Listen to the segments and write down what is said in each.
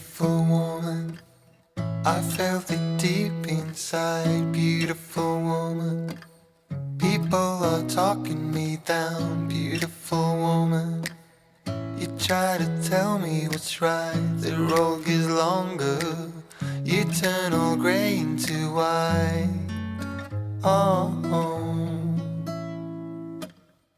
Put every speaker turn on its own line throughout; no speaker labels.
Beautiful woman, I felt it deep inside. Beautiful woman, people are talking me down. Beautiful woman, you try to tell me what's right. The road gets longer, you turn all grey into white. Oh,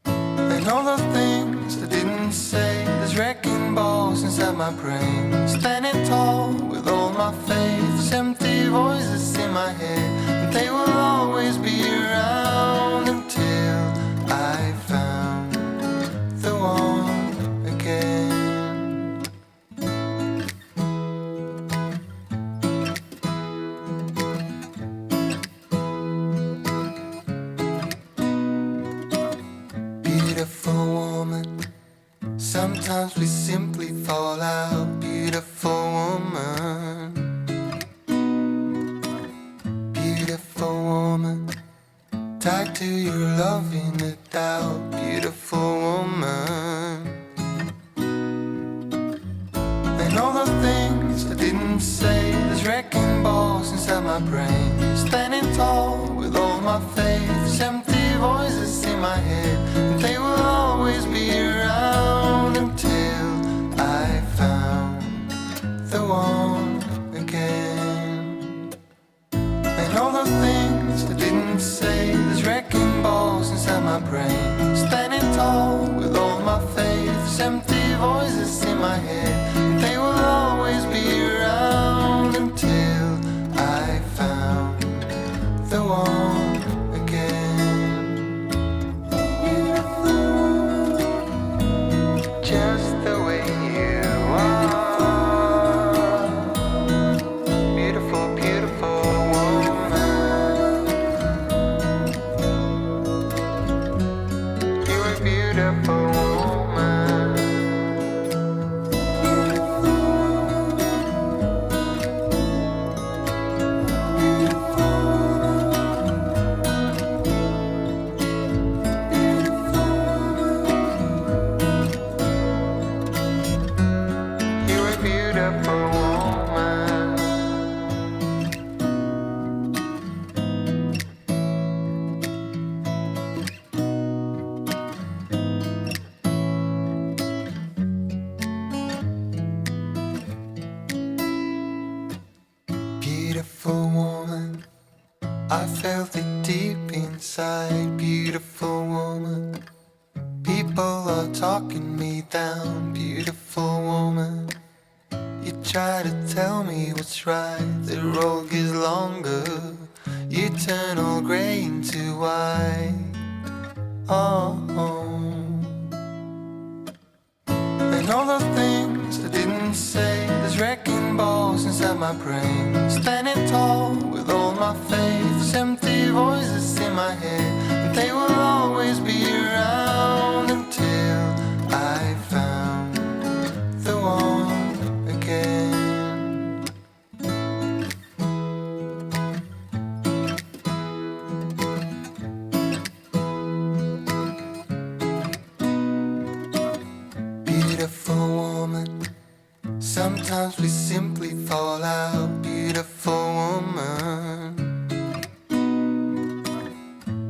and all the things I didn't say, there's wrecking balls inside my brain. Standing tall with all my faith, empty voices in my head, and they will always be around until I found the one again. Beautiful woman, sometimes we simply fall out. Beautiful woman, beautiful woman, tied to your love in the doubt. Beautiful woman, and all the things I didn't say, there's wrecking balls inside my brain. Standing tall with all my faith, empty voices in my head, and they will always be around until I found the one again. And all the things I didn't say, there's wrecking balls inside my brain. Standing tall with all my faith, empty voices in my head, and they will always be around until I found the one again. Just the way you are, beautiful, beautiful woman. You're a beautiful woman. You're a beautiful woman. Beautiful woman, I felt it deep inside. Beautiful woman, people are talking me down. Beautiful woman, you try to tell me what's right. The road gets longer, you turn all grey into white. Oh, and all the things I didn't say, there's wrecking balls inside my brain. Standing tall with all my faith, empty voices in my head, and they will always be around until I found the one again. Beautiful woman, sometimes we simply fall out. Beautiful woman,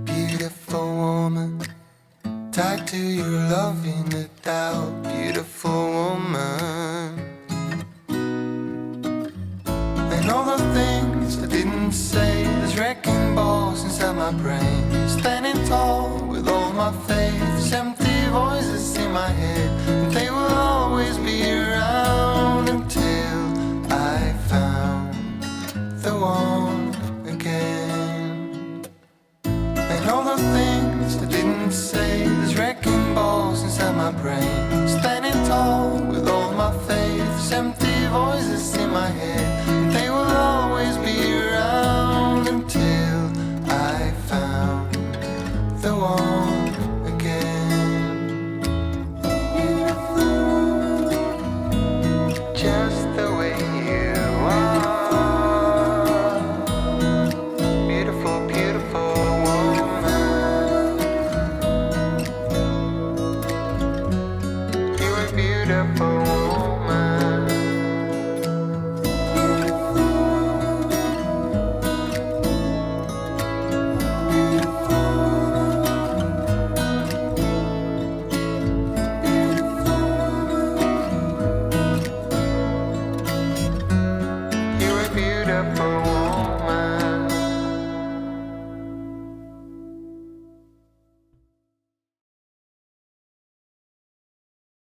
beautiful woman, tied to your love in the doubt. Beautiful woman, and all the things I didn't say, there's wrecking balls inside my brain. Standing tall with all my faith, empty voices in my head, and they will always be around until I found the one again. And all the things I didn't say, there's wrecking balls inside my brain. Standing tall with all my faith, empty voices in my head, and they will always be around until I found the one again. Just the way you are, beautiful, beautiful woman. You're a beautiful woman.